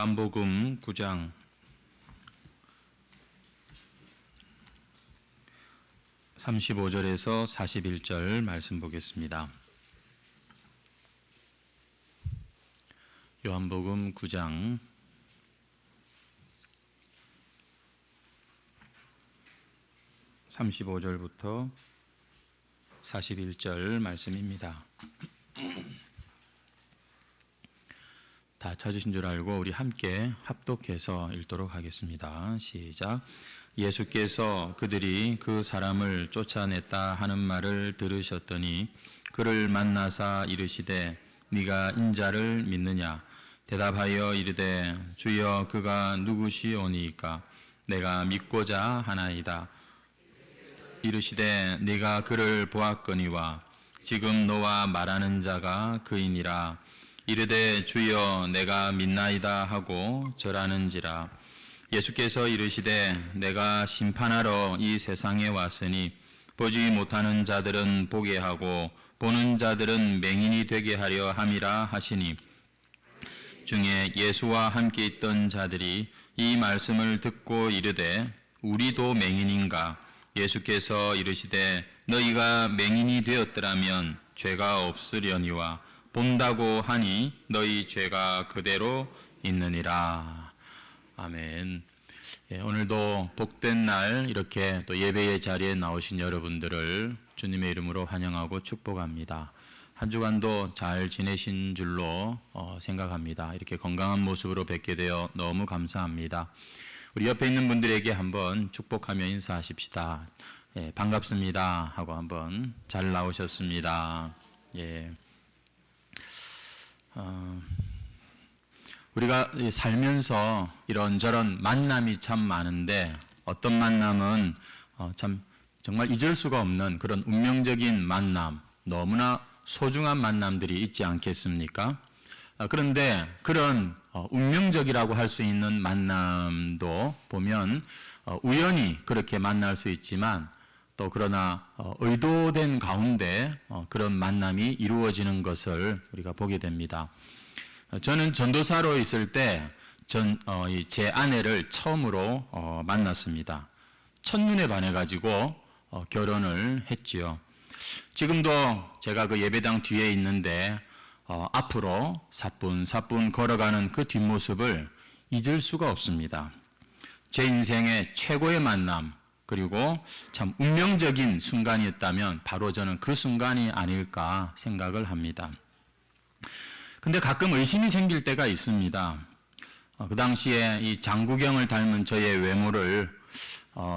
요한복음 9장 35절에서 41절 말씀 보겠습니다. 요한복음 9장 35절부터 41절 말씀입니다. 다 찾으신 줄 알고 우리 함께 합독해서 읽도록 하겠습니다. 시작. 예수께서 그들이 그 사람을 쫓아냈다 하는 말을 들으셨더니 그를 만나사 이르시되 네가 인자를 믿느냐? 대답하여 이르되 주여 그가 누구시오니이까? 내가 믿고자 하나이다. 이르시되 네가 그를 보았거니와 지금 너와 말하는 자가 그이니라. 이르되 주여 내가 믿나이다 하고 절하는지라. 예수께서 이르시되 내가 심판하러 이 세상에 왔으니 보지 못하는 자들은 보게 하고 보는 자들은 맹인이 되게 하려 함이라 하시니 중에 예수와 함께 있던 자들이 이 말씀을 듣고 이르되 우리도 맹인인가? 예수께서 이르시되 너희가 맹인이 되었더라면 죄가 없으려니와 본다고 하니 너희 죄가 그대로 있느니라. 아멘. 오늘도 복된 날 이렇게 또 예배의 자리에 나오신 여러분들을 주님의 이름으로 환영하고 축복합니다. 한 주간도 잘 지내신 줄로 생각합니다. 이렇게 건강한 모습으로 뵙게 되어 너무 감사합니다. 우리 옆에 있는 분들에게 한번 축복하며 인사하십시다. 반갑습니다 하고 한번 잘 나오셨습니다. 우리가 살면서 이런저런 만남이 참 많은데 어떤 만남은 참 정말 잊을 수가 없는 그런 운명적인 만남, 너무나 소중한 만남들이 있지 않겠습니까? 그런데 그런 운명적이라고 할 수 있는 만남도 보면 우연히 그렇게 만날 수 있지만 또 그러나 의도된 가운데 그런 만남이 이루어지는 것을 우리가 보게 됩니다. 저는 전도사로 있을 때 제 아내를 처음으로 만났습니다. 첫눈에 반해가지고 결혼을 했지요. 지금도 제가 그 예배당 뒤에 있는데 앞으로 사뿐사뿐 걸어가는 그 뒷모습을 잊을 수가 없습니다. 제 인생의 최고의 만남, 그리고 참 운명적인 순간이었다면 바로 저는 그 순간이 아닐까 생각을 합니다. 근데 가끔 의심이 생길 때가 있습니다. 그 당시에 이 장구경을 닮은 저의 외모를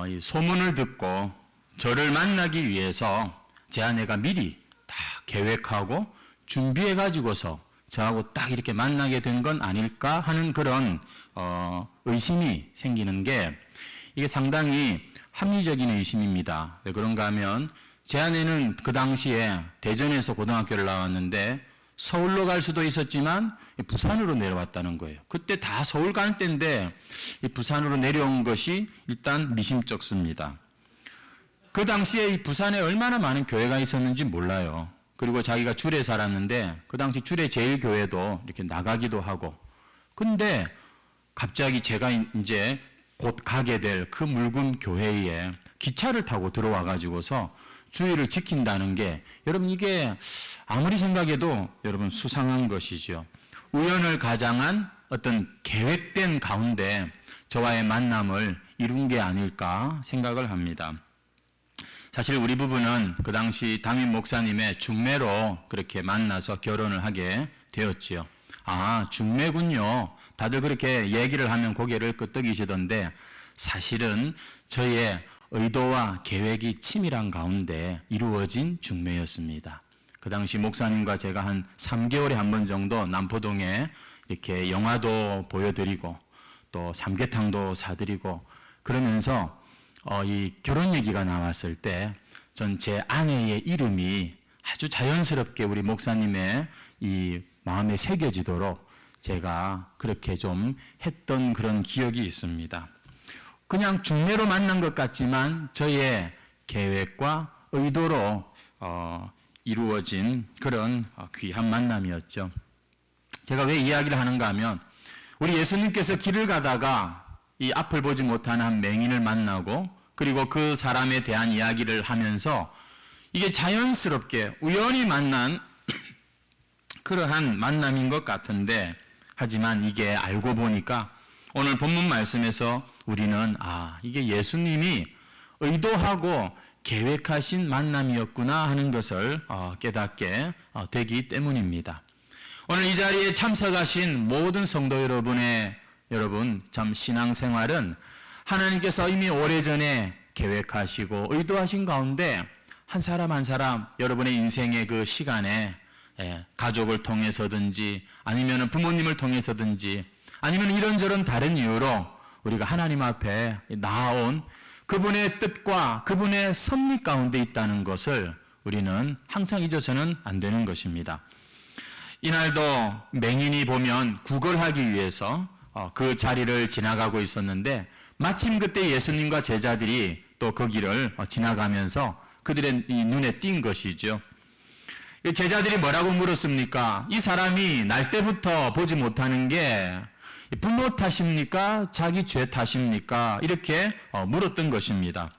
이 소문을 듣고 저를 만나기 위해서 제 아내가 미리 다 계획하고 준비해 가지고서 저하고 딱 이렇게 만나게 된 건 아닐까 하는 그런 의심이 생기는 게 이게 상당히 합리적인 의심입니다. 왜 그런가 하면 제 아내는 그 당시에 대전에서 고등학교를 나왔는데 서울로 갈 수도 있었지만 부산으로 내려왔다는 거예요. 그때 다 서울 가는 때인데 부산으로 내려온 것이 일단 미심쩍습니다. 그 당시에 이 부산에 얼마나 많은 교회가 있었는지 몰라요. 그리고 자기가 줄에 살았는데 그 당시 줄에 제일교회도 이렇게 나가기도 하고, 근데 갑자기 제가 이제 곧 가게 될 그 묽은 교회에 기차를 타고 들어와 가지고서 주의를 지킨다는 게 여러분 이게 아무리 생각해도 여러분 수상한 것이죠. 우연을 가장한 어떤 계획된 가운데 저와의 만남을 이룬 게 아닐까 생각을 합니다. 사실 우리 부부는 그 당시 담임 목사님의 중매로 그렇게 만나서 결혼을 하게 되었지요. 아, 중매군요. 다들 그렇게 얘기를 하면 고개를 끄덕이시던데 사실은 저의 의도와 계획이 치밀한 가운데 이루어진 중매였습니다. 그 당시 목사님과 제가 한 3개월에 한 번 정도 남포동에 이렇게 영화도 보여드리고 또 삼계탕도 사드리고 그러면서 이 결혼 얘기가 나왔을 때 전 제 아내의 이름이 아주 자연스럽게 우리 목사님의 이 마음에 새겨지도록 제가 그렇게 좀 했던 그런 기억이 있습니다. 그냥 중매로 만난 것 같지만 저의 계획과 의도로 이루어진 그런 귀한 만남이었죠. 제가 왜 이야기를 하는가 하면 우리 예수님께서 길을 가다가 이 앞을 보지 못하는 한 맹인을 만나고 그리고 그 사람에 대한 이야기를 하면서 이게 자연스럽게 우연히 만난 그러한 만남인 것 같은데, 하지만 이게 알고 보니까 오늘 본문 말씀에서 우리는 이게 예수님이 의도하고 계획하신 만남이었구나 하는 것을 깨닫게 되기 때문입니다. 오늘 이 자리에 참석하신 모든 성도 여러분 참 신앙생활은 하나님께서 이미 오래전에 계획하시고 의도하신 가운데 한 사람 한 사람 여러분의 인생의 그 시간에 가족을 통해서든지 아니면 부모님을 통해서든지 아니면 이런저런 다른 이유로 우리가 하나님 앞에 나아온 그분의 뜻과 그분의 섭리 가운데 있다는 것을 우리는 항상 잊어서는 안 되는 것입니다. 이날도 맹인이 보면 구걸하기 위해서 그 자리를 지나가고 있었는데 마침 그때 예수님과 제자들이 또 그 길을 지나가면서 그들의 눈에 띈 것이죠. 제자들이 뭐라고 물었습니까? 이 사람이 날 때부터 보지 못하는 게 부모 탓입니까? 자기 죄 탓입니까? 이렇게 물었던 것입니다.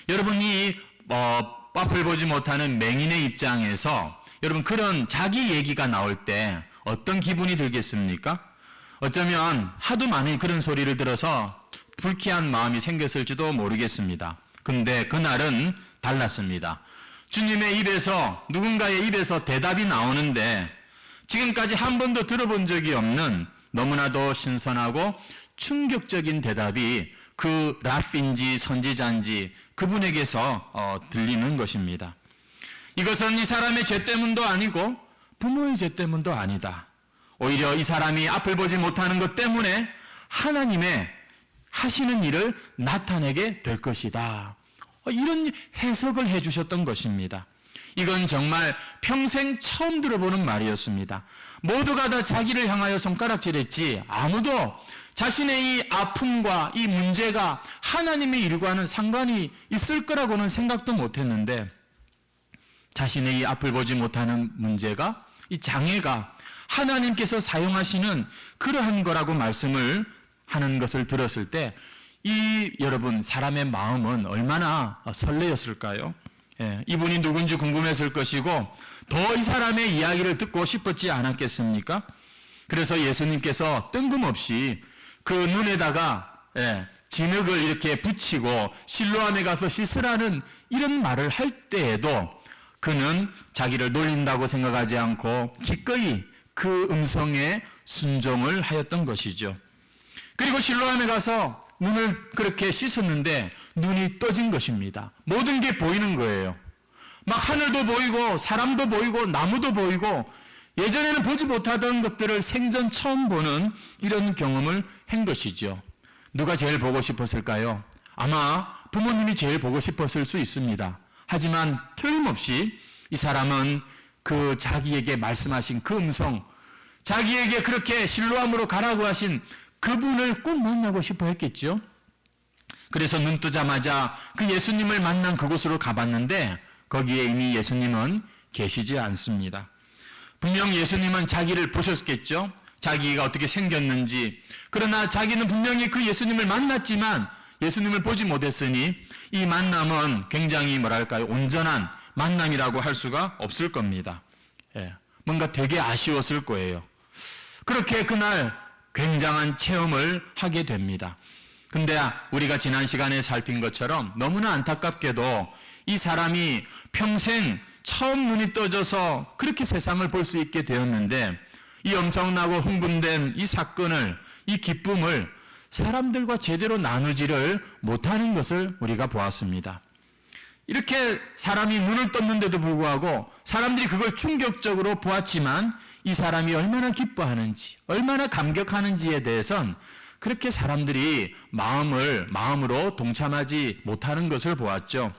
여러분이 앞을 보지 못하는 맹인의 입장에서 여러분 그런 자기 얘기가 나올 때 어떤 기분이 들겠습니까? 어쩌면 하도 많이 그런 소리를 들어서 불쾌한 마음이 생겼을지도 모르겠습니다. 근데 그날은 달랐습니다. 주님의 입에서 누군가의 입에서 대답이 나오는데 지금까지 한 번도 들어본 적이 없는 너무나도 신선하고 충격적인 대답이 그 랍비인지 선지자인지 그분에게서 들리는 것입니다. 이것은 이 사람의 죄 때문도 아니고 부모의 죄 때문도 아니다. 오히려 이 사람이 앞을 보지 못하는 것 때문에 하나님의 하시는 일을 나타내게 될 것이다. 이런 해석을 해주셨던 것입니다. 이건 정말 평생 처음 들어보는 말이었습니다. 모두가 다 자기를 향하여 손가락질했지 아무도 자신의 이 아픔과 이 문제가 하나님의 일과는 상관이 있을 거라고는 생각도 못했는데 자신의 이 앞을 보지 못하는 문제가 이 장애가 하나님께서 사용하시는 그러한 거라고 말씀을 하는 것을 들었을 때 이 여러분 사람의 마음은 얼마나 설레었을까요? 이분이 누군지 궁금했을 것이고 더 이 사람의 이야기를 듣고 싶었지 않았겠습니까? 그래서 예수님께서 뜬금없이 그 눈에다가 진흙을 이렇게 붙이고 실로암에 가서 씻으라는 이런 말을 할 때에도 그는 자기를 놀린다고 생각하지 않고 기꺼이 그 음성에 순종을 하였던 것이죠. 그리고 실로암에 가서 눈을 그렇게 씻었는데 눈이 떠진 것입니다. 모든 게 보이는 거예요. 막 하늘도 보이고 사람도 보이고 나무도 보이고 예전에는 보지 못하던 것들을 생전 처음 보는 이런 경험을 한 것이죠. 누가 제일 보고 싶었을까요? 아마 부모님이 제일 보고 싶었을 수 있습니다. 하지만 틀림없이 이 사람은 그 자기에게 말씀하신 그 음성, 자기에게 그렇게 실로암으로 가라고 하신 그분을 꼭 만나고 싶어 했겠죠. 그래서 눈 뜨자마자 그 예수님을 만난 그곳으로 가봤는데 거기에 이미 예수님은 계시지 않습니다. 분명 예수님은 자기를 보셨겠죠. 자기가 어떻게 생겼는지. 그러나 자기는 분명히 그 예수님을 만났지만 예수님을 보지 못했으니 이 만남은 굉장히 온전한 만남이라고 할 수가 없을 겁니다. 뭔가 되게 아쉬웠을 거예요. 그렇게 그날 굉장한 체험을 하게 됩니다. 근데 우리가 지난 시간에 살핀 것처럼 너무나 안타깝게도 이 사람이 평생 처음 눈이 떠져서 그렇게 세상을 볼 수 있게 되었는데 이 엄청나고 흥분된 이 사건을, 이 기쁨을 사람들과 제대로 나누지를 못하는 것을 우리가 보았습니다. 이렇게 사람이 눈을 떴는데도 불구하고 사람들이 그걸 충격적으로 보았지만 이 사람이 얼마나 기뻐하는지, 얼마나 감격하는지에 대해선 그렇게 사람들이 마음으로 동참하지 못하는 것을 보았죠.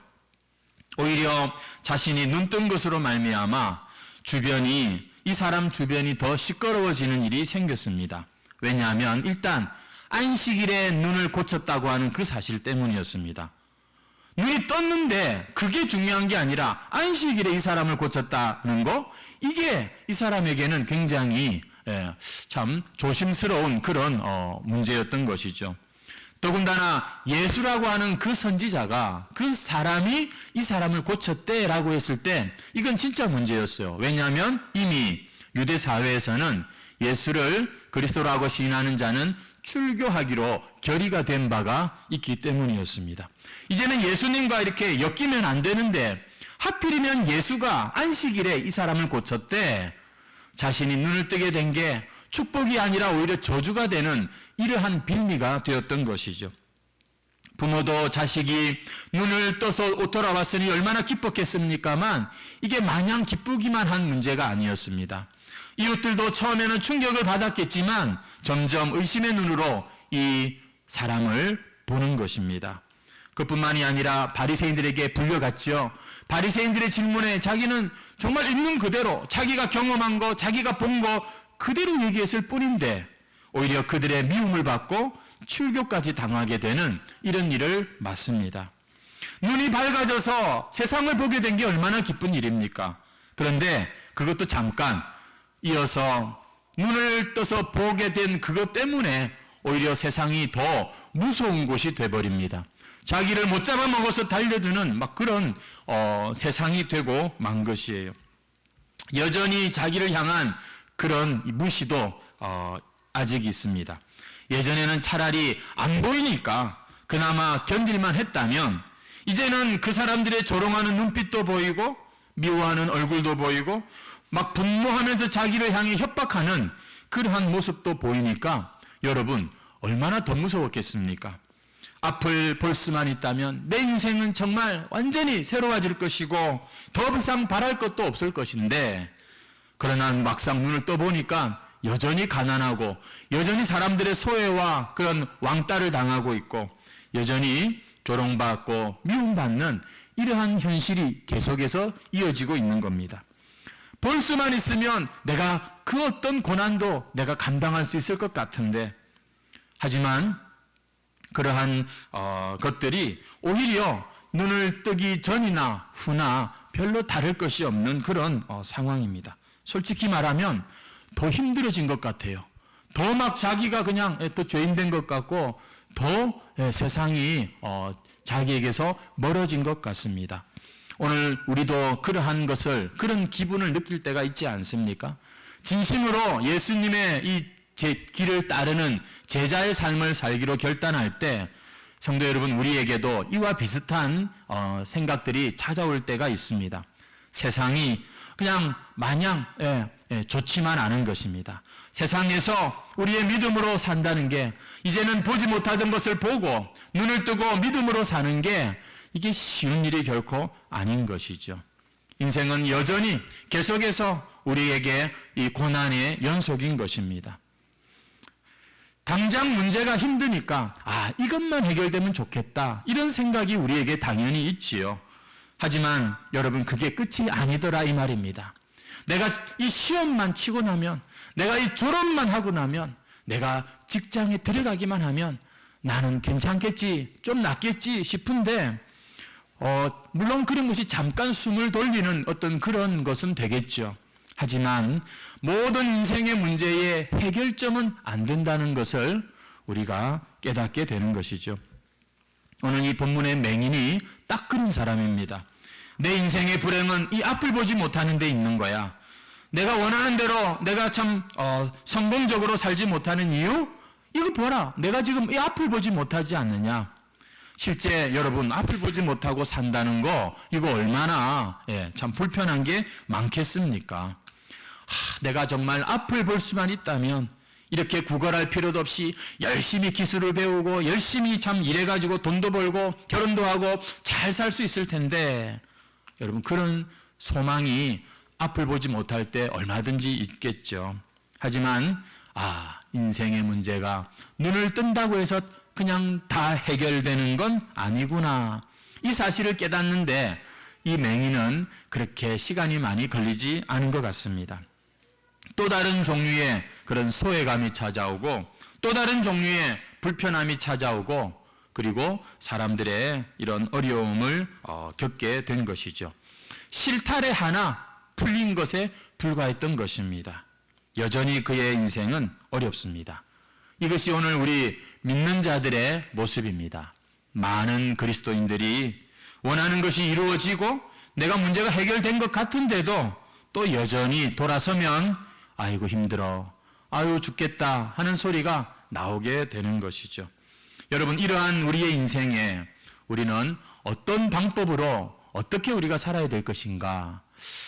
오히려 자신이 눈 뜬 것으로 말미암아 이 사람 주변이 더 시끄러워지는 일이 생겼습니다. 왜냐하면 일단 안식일에 눈을 고쳤다고 하는 그 사실 때문이었습니다. 눈이 떴는데 그게 중요한 게 아니라 안식일에 이 사람을 고쳤다는 거, 이게 이 사람에게는 굉장히 참 조심스러운 그런 문제였던 것이죠. 더군다나 예수라고 하는 그 선지자가 그 사람이 이 사람을 고쳤대라고 했을 때 이건 진짜 문제였어요. 왜냐하면 이미 유대 사회에서는 예수를 그리스도라고 시인하는 자는 출교하기로 결의가 된 바가 있기 때문이었습니다. 이제는 예수님과 이렇게 엮이면 안 되는데 하필이면 예수가 안식일에 이 사람을 고쳤대. 자신이 눈을 뜨게 된 게 축복이 아니라 오히려 저주가 되는 이러한 빌미가 되었던 것이죠. 부모도 자식이 눈을 떠서 돌아왔으니 얼마나 기뻤겠습니까만 이게 마냥 기쁘기만 한 문제가 아니었습니다. 이웃들도 처음에는 충격을 받았겠지만 점점 의심의 눈으로 이 사람을 보는 것입니다. 그뿐만이 아니라 바리새인들에게 불려갔죠. 바리새인들의 질문에 자기는 정말 있는 그대로 자기가 경험한 거, 자기가 본 거 그대로 얘기했을 뿐인데 오히려 그들의 미움을 받고 출교까지 당하게 되는 이런 일을 맞습니다. 눈이 밝아져서 세상을 보게 된 게 얼마나 기쁜 일입니까? 그런데 그것도 잠깐 이어서 눈을 떠서 보게 된 그것 때문에 오히려 세상이 더 무서운 곳이 돼버립니다. 자기를 못 잡아먹어서 달려드는 막 그런 세상이 되고 만 것이에요. 여전히 자기를 향한 그런 무시도 아직 있습니다. 예전에는 차라리 안 보이니까 그나마 견딜만 했다면 이제는 그 사람들의 조롱하는 눈빛도 보이고 미워하는 얼굴도 보이고 막 분노하면서 자기를 향해 협박하는 그러한 모습도 보이니까 여러분 얼마나 더 무서웠겠습니까? 앞을 볼 수만 있다면 내 인생은 정말 완전히 새로워질 것이고 더 이상 바랄 것도 없을 것인데 그러나 막상 눈을 떠보니까 여전히 가난하고 여전히 사람들의 소외와 그런 왕따를 당하고 있고 여전히 조롱받고 미움받는 이러한 현실이 계속해서 이어지고 있는 겁니다. 볼 수만 있으면 내가 그 어떤 고난도 내가 감당할 수 있을 것 같은데 하지만 그러한 것들이 오히려 눈을 뜨기 전이나 후나 별로 다를 것이 없는 그런 상황입니다. 솔직히 말하면 더 힘들어진 것 같아요. 더 막 자기가 그냥 또 죄인된 것 같고 더 세상이 자기에게서 멀어진 것 같습니다. 오늘 우리도 그러한 것을 그런 기분을 느낄 때가 있지 않습니까? 진심으로 예수님의 이 제 길을 따르는 제자의 삶을 살기로 결단할 때 성도 여러분 우리에게도 이와 비슷한 생각들이 찾아올 때가 있습니다. 세상이 그냥 마냥 좋지만 않은 것입니다. 세상에서 우리의 믿음으로 산다는 게 이제는 보지 못하던 것을 보고 눈을 뜨고 믿음으로 사는 게 이게 쉬운 일이 결코 아닌 것이죠. 인생은 여전히 계속해서 우리에게 이 고난의 연속인 것입니다. 당장 문제가 힘드니까 이것만 해결되면 좋겠다 이런 생각이 우리에게 당연히 있지요. 하지만 여러분 그게 끝이 아니더라 이 말입니다. 내가 이 시험만 치고 나면 내가 이 졸업만 하고 나면 내가 직장에 들어가기만 하면 나는 괜찮겠지 좀 낫겠지 싶은데 물론 그런 것이 잠깐 숨을 돌리는 어떤 그런 것은 되겠죠. 하지만 모든 인생의 문제의 해결점은 안 된다는 것을 우리가 깨닫게 되는 것이죠. 오늘 이 본문의 맹인이 딱 그런 사람입니다. 내 인생의 불행은 이 앞을 보지 못하는 데 있는 거야. 내가 원하는 대로 내가 참 성공적으로 살지 못하는 이유? 이거 보라. 내가 지금 이 앞을 보지 못하지 않느냐. 실제 여러분 앞을 보지 못하고 산다는 거 이거 얼마나 참 불편한 게 많겠습니까? 내가 정말 앞을 볼 수만 있다면 이렇게 구걸할 필요도 없이 열심히 기술을 배우고 열심히 참 일해가지고 돈도 벌고 결혼도 하고 잘 살 수 있을 텐데 여러분 그런 소망이 앞을 보지 못할 때 얼마든지 있겠죠. 하지만 인생의 문제가 눈을 뜬다고 해서 그냥 다 해결되는 건 아니구나. 이 사실을 깨닫는데 이 맹인은 그렇게 시간이 많이 걸리지 않은 것 같습니다. 또 다른 종류의 그런 소외감이 찾아오고 또 다른 종류의 불편함이 찾아오고 그리고 사람들의 이런 어려움을 겪게 된 것이죠. 실타래 하나 풀린 것에 불과했던 것입니다. 여전히 그의 인생은 어렵습니다. 이것이 오늘 우리 믿는 자들의 모습입니다. 많은 그리스도인들이 원하는 것이 이루어지고 내가 문제가 해결된 것 같은데도 또 여전히 돌아서면 아이고 힘들어, 아유 죽겠다 하는 소리가 나오게 되는 것이죠. 여러분, 이러한 우리의 인생에 우리는 어떤 방법으로 어떻게 우리가 살아야 될 것인가,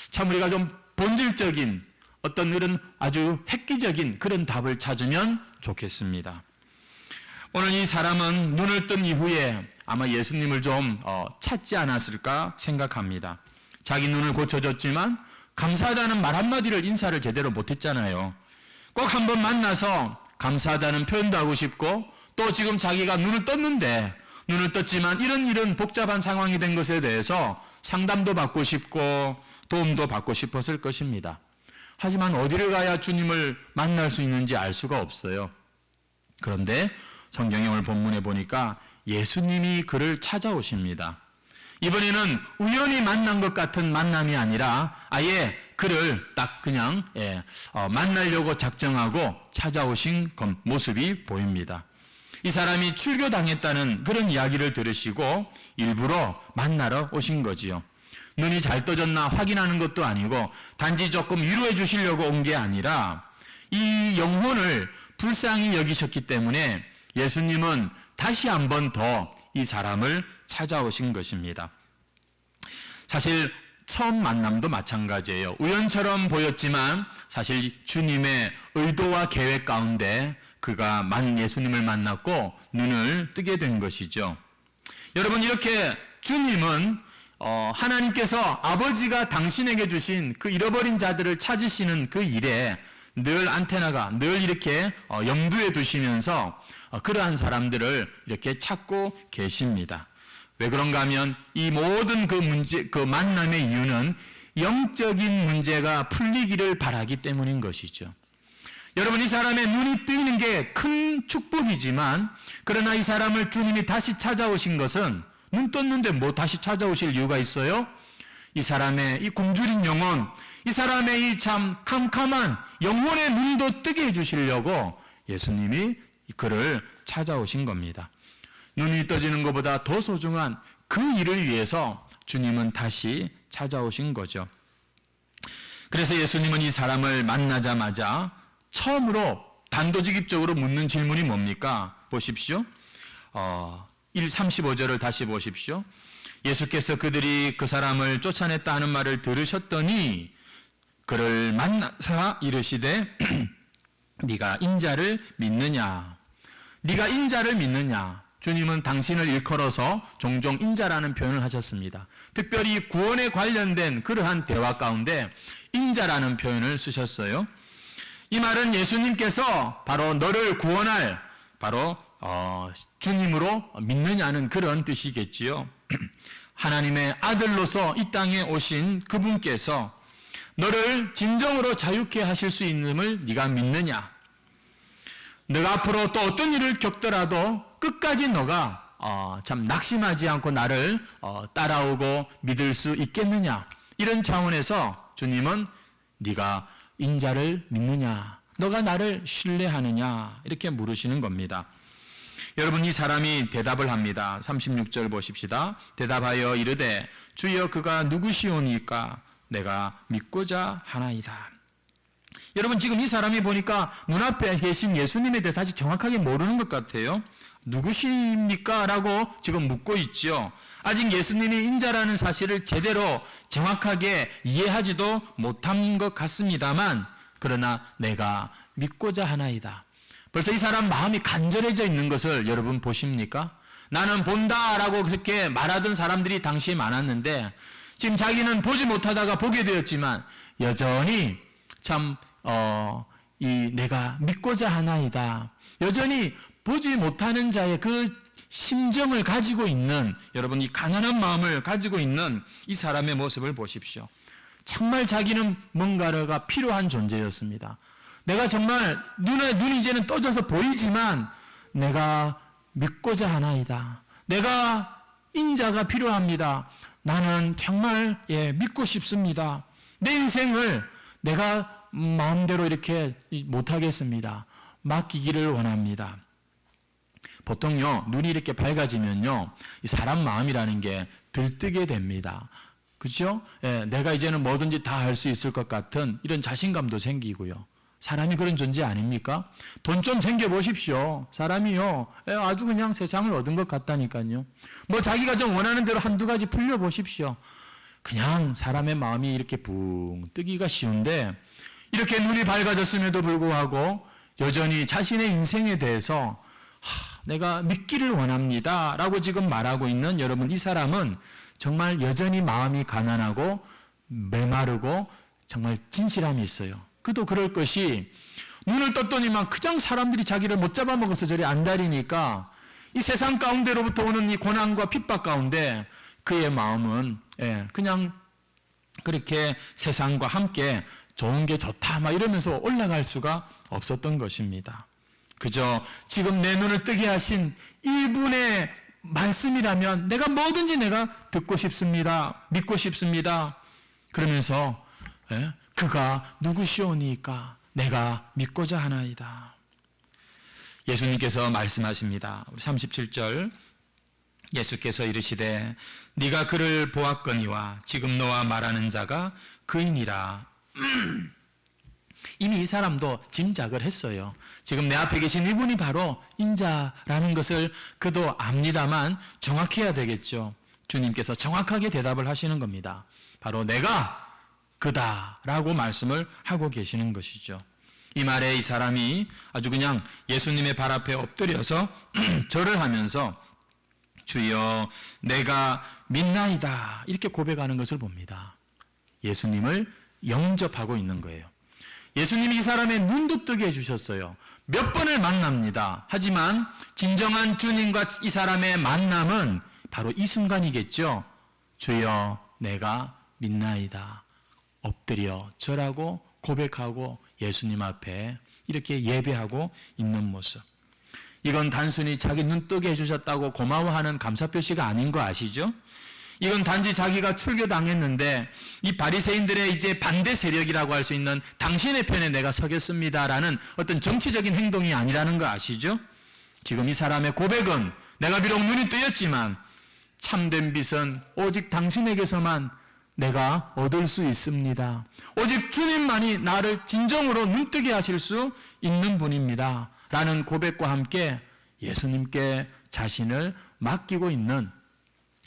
참 우리가 좀 본질적인 어떤 이런 아주 획기적인 그런 답을 찾으면 좋겠습니다. 오늘 이 사람은 눈을 뜬 이후에 아마 예수님을 좀 찾지 않았을까 생각합니다. 자기 눈을 고쳐줬지만 감사하다는 말 한마디를, 인사를 제대로 못했잖아요. 꼭 한번 만나서 감사하다는 표현도 하고 싶고, 또 지금 자기가 눈을 떴는데, 눈을 떴지만 이런 복잡한 상황이 된 것에 대해서 상담도 받고 싶고 도움도 받고 싶었을 것입니다. 하지만 어디를 가야 주님을 만날 수 있는지 알 수가 없어요. 그런데 성경의 오늘 본문에 보니까 예수님이 그를 찾아오십니다. 이번에는 우연히 만난 것 같은 만남이 아니라 아예 그를 딱 그냥 만나려고 작정하고 찾아오신 모습이 보입니다. 이 사람이 출교당했다는 그런 이야기를 들으시고 일부러 만나러 오신 거지요. 눈이 잘 떠졌나 확인하는 것도 아니고 단지 조금 위로해 주시려고 온 게 아니라 이 영혼을 불쌍히 여기셨기 때문에 예수님은 다시 한 번 더 이 사람을 찾아오신 것입니다. 사실 처음 만남도 마찬가지예요. 우연처럼 보였지만 사실 주님의 의도와 계획 가운데 그가 예수님을 만났고 눈을 뜨게 된 것이죠. 여러분, 이렇게 주님은 하나님께서 아버지가 당신에게 주신 그 잃어버린 자들을 찾으시는 그 일에 늘 안테나가 늘 이렇게 염두에 두시면서 그러한 사람들을 이렇게 찾고 계십니다. 왜 그런가 하면 이 모든 그 만남의 이유는 영적인 문제가 풀리기를 바라기 때문인 것이죠. 여러분, 이 사람의 눈이 뜨이는 게 큰 축복이지만, 그러나 이 사람을 주님이 다시 찾아오신 것은, 눈 떴는데 뭐 다시 찾아오실 이유가 있어요? 이 사람의 이 굶주린 영혼, 이 사람의 이 참 캄캄한 영혼의 눈도 뜨게 해주시려고 예수님이 그를 찾아오신 겁니다. 눈이 떠지는 것보다 더 소중한 그 일을 위해서 주님은 다시 찾아오신 거죠. 그래서 예수님은 이 사람을 만나자마자 처음으로 단도직입적으로 묻는 질문이 뭡니까? 보십시오. 35절을 다시 보십시오. 예수께서 그들이 그 사람을 쫓아냈다 하는 말을 들으셨더니 그를 만나사 이르시되 네가 인자를 믿느냐? 네가 인자를 믿느냐? 주님은 당신을 일컬어서 종종 인자라는 표현을 하셨습니다. 특별히 구원에 관련된 그러한 대화 가운데 인자라는 표현을 쓰셨어요. 이 말은 예수님께서 바로 너를 구원할 바로 주님으로 믿느냐는 그런 뜻이겠지요. 하나님의 아들로서 이 땅에 오신 그분께서 너를 진정으로 자유케 하실 수 있음을 네가 믿느냐? 너가 앞으로 또 어떤 일을 겪더라도 끝까지 너가 참 낙심하지 않고 나를 따라오고 믿을 수 있겠느냐? 이런 차원에서 주님은 네가 인자를 믿느냐? 너가 나를 신뢰하느냐? 이렇게 물으시는 겁니다. 여러분, 이 사람이 대답을 합니다. 36절 보십시다. 대답하여 이르되 주여 그가 누구시오니까 내가 믿고자 하나이다. 여러분, 지금 이 사람이 보니까 눈앞에 계신 예수님에 대해서 아직 정확하게 모르는 것 같아요. 누구십니까? 라고 지금 묻고 있죠. 아직 예수님이 인자라는 사실을 제대로 정확하게 이해하지도 못한 것 같습니다만, 그러나 내가 믿고자 하나이다. 벌써 이 사람 마음이 간절해져 있는 것을 여러분 보십니까? 나는 본다라고 그렇게 말하던 사람들이 당시에 많았는데 지금 자기는 보지 못하다가 보게 되었지만 여전히 참 내가 믿고자 하나이다. 여전히 보지 못하는 자의 그 심정을 가지고 있는, 여러분 이 가난한 마음을 가지고 있는 이 사람의 모습을 보십시오. 정말 자기는 뭔가가 필요한 존재였습니다. 내가 정말 눈이 이제는 떠져서 보이지만 내가 믿고자 하나이다. 내가 인자가 필요합니다. 나는 정말 믿고 싶습니다. 내 인생을 내가 마음대로 이렇게 못하겠습니다. 맡기기를 원합니다. 보통요, 눈이 이렇게 밝아지면요, 이 사람 마음이라는 게 들뜨게 됩니다. 그렇죠? 예, 내가 이제는 뭐든지 다 할 수 있을 것 같은 이런 자신감도 생기고요. 사람이 그런 존재 아닙니까? 돈 좀 생겨보십시오. 사람이요, 아주 그냥 세상을 얻은 것 같다니까요. 뭐 자기가 좀 원하는 대로 한두 가지 풀려보십시오. 그냥 사람의 마음이 이렇게 붕 뜨기가 쉬운데, 이렇게 눈이 밝아졌음에도 불구하고 여전히 자신의 인생에 대해서 내가 믿기를 원합니다 라고 지금 말하고 있는 여러분, 이 사람은 정말 여전히 마음이 가난하고 메마르고 정말 진실함이 있어요. 그도 그럴 것이, 눈을 떴더니만 그냥 사람들이 자기를 못 잡아먹어서 저리 안달이니까 이 세상 가운데로부터 오는 이 고난과 핍박 가운데 그의 마음은 그냥 그렇게 세상과 함께 좋은 게 좋다 막 이러면서 올라갈 수가 없었던 것입니다. 그저 지금 내 눈을 뜨게 하신 이분의 말씀이라면 내가 뭐든지 내가 듣고 싶습니다. 믿고 싶습니다. 그러면서 그가 누구시오니까 내가 믿고자 하나이다. 예수님께서 말씀하십니다. 37절, 예수께서 이르시되 네가 그를 보았거니와 지금 너와 말하는 자가 그이니라. 이미 이 사람도 짐작을 했어요. 지금 내 앞에 계신 이분이 바로 인자라는 것을 그도 압니다만 정확해야 되겠죠. 주님께서 정확하게 대답을 하시는 겁니다. 바로 내가 그다라고 말씀을 하고 계시는 것이죠. 이 말에 이 사람이 아주 그냥 예수님의 발 앞에 엎드려서 절을 하면서 주여 내가 믿나이다 이렇게 고백하는 것을 봅니다. 예수님을 영접하고 있는 거예요. 예수님이 이 사람의 눈도 뜨게 해주셨어요. 몇 번을 만납니다. 하지만 진정한 주님과 이 사람의 만남은 바로 이 순간이겠죠. 주여 내가 믿나이다. 엎드려 절하고 고백하고 예수님 앞에 이렇게 예배하고 있는 모습. 이건 단순히 자기 눈 뜨게 해주셨다고 고마워하는 감사 표시가 아닌 거 아시죠? 이건 단지 자기가 출교당했는데 이 바리새인들의 이제 반대 세력이라고 할 수 있는 당신의 편에 내가 서겠습니다라는 어떤 정치적인 행동이 아니라는 거 아시죠? 지금 이 사람의 고백은 내가 비록 눈이 뜨였지만 참된 빛은 오직 당신에게서만 내가 얻을 수 있습니다. 오직 주님만이 나를 진정으로 눈뜨게 하실 수 있는 분입니다. 라는 고백과 함께 예수님께 자신을 맡기고 있는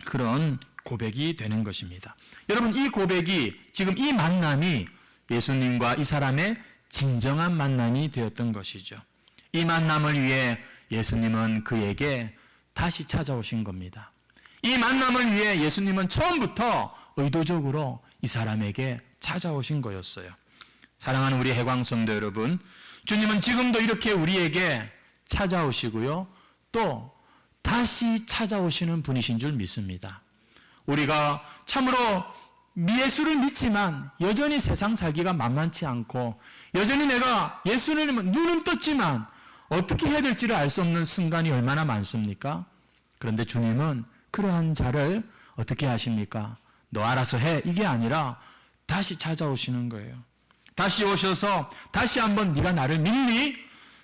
그런 고백이 되는 것입니다. 여러분, 이 고백이, 지금 이 만남이 예수님과 이 사람의 진정한 만남이 되었던 것이죠. 이 만남을 위해 예수님은 그에게 다시 찾아오신 겁니다. 이 만남을 위해 예수님은 처음부터 의도적으로 이 사람에게 찾아오신 거였어요. 사랑하는 우리 해광성도 여러분, 주님은 지금도 이렇게 우리에게 찾아오시고요, 또 다시 찾아오시는 분이신 줄 믿습니다. 우리가 참으로 예수를 믿지만 여전히 세상 살기가 만만치 않고, 여전히 내가 예수님은 눈은 떴지만 어떻게 해야 될지를 알 수 없는 순간이 얼마나 많습니까? 그런데 주님은 그러한 자를 어떻게 하십니까? 너 알아서 해, 이게 아니라 다시 찾아오시는 거예요. 다시 오셔서 다시 한번 네가 나를 믿니?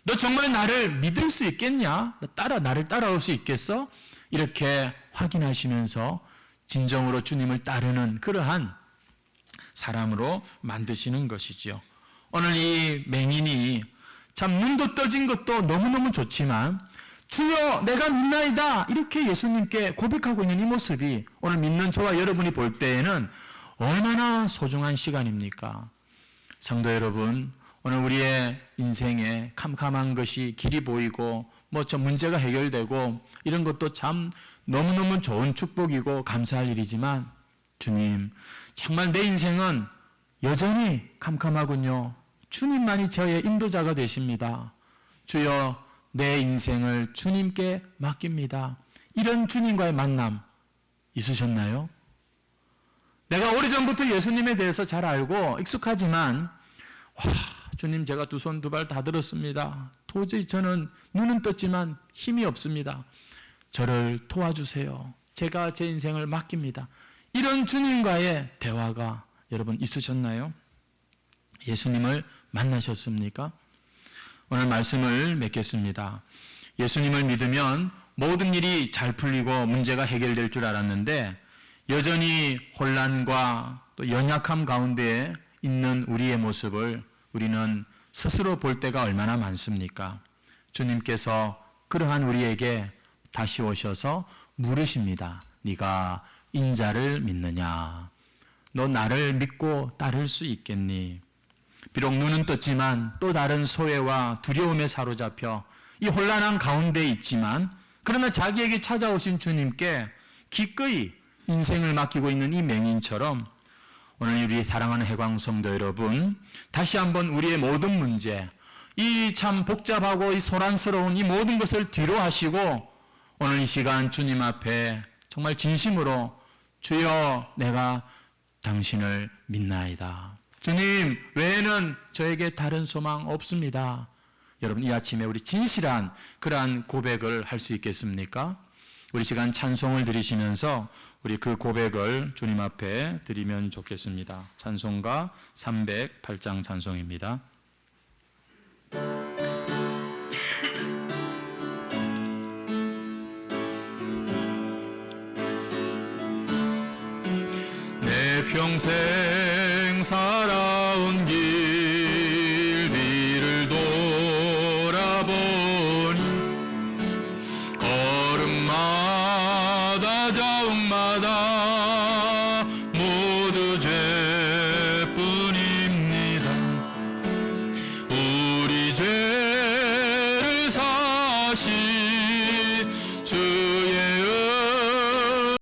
너 정말 나를 믿을 수 있겠냐? 나를 따라올 수 있겠어? 이렇게 확인하시면서 진정으로 주님을 따르는 그러한 사람으로 만드시는 것이죠. 오늘 이 맹인이 참 눈도 떠진 것도 너무너무 좋지만 주여 내가 믿나이다 이렇게 예수님께 고백하고 있는 이 모습이 오늘 믿는 저와 여러분이 볼 때에는 얼마나 소중한 시간입니까? 성도 여러분, 오늘 우리의 인생에 캄캄한 것이 길이 보이고 뭐 저 문제가 해결되고 이런 것도 참 너무너무 좋은 축복이고 감사할 일이지만, 주님 정말 내 인생은 여전히 캄캄하군요. 주님만이 저의 인도자가 되십니다. 주여 내 인생을 주님께 맡깁니다. 이런 주님과의 만남 있으셨나요? 내가 오래전부터 예수님에 대해서 잘 알고 익숙하지만 주님 제가 두 손 두 발 다 들었습니다. 도저히 저는 눈은 떴지만 힘이 없습니다. 저를 도와주세요. 제가 제 인생을 맡깁니다. 이런 주님과의 대화가 여러분 있으셨나요? 예수님을 만나셨습니까? 오늘 말씀을 맺겠습니다. 예수님을 믿으면 모든 일이 잘 풀리고 문제가 해결될 줄 알았는데 여전히 혼란과 또 연약함 가운데 있는 우리의 모습을 우리는 스스로 볼 때가 얼마나 많습니까? 주님께서 그러한 우리에게 다시 오셔서 물으십니다. 네가 인자를 믿느냐? 너 나를 믿고 따를 수 있겠니? 비록 눈은 떴지만 또 다른 소외와 두려움에 사로잡혀 이 혼란한 가운데 있지만 그러나 자기에게 찾아오신 주님께 기꺼이 인생을 맡기고 있는 이 맹인처럼 오늘 우리 사랑하는 해광성도 여러분, 다시 한번 우리의 모든 문제, 이 참 복잡하고 이 소란스러운 이 모든 것을 뒤로 하시고 오늘 이 시간 주님 앞에 정말 진심으로 주여 내가 당신을 믿나이다. 주님 외에는 저에게 다른 소망 없습니다. 여러분 이 아침에 우리 진실한 그러한 고백을 할 수 있겠습니까? 우리 시간 찬송을 드리시면서 우리 그 고백을 주님 앞에 드리면 좋겠습니다. 찬송가 308장 찬송입니다. 내 평생 살아온 길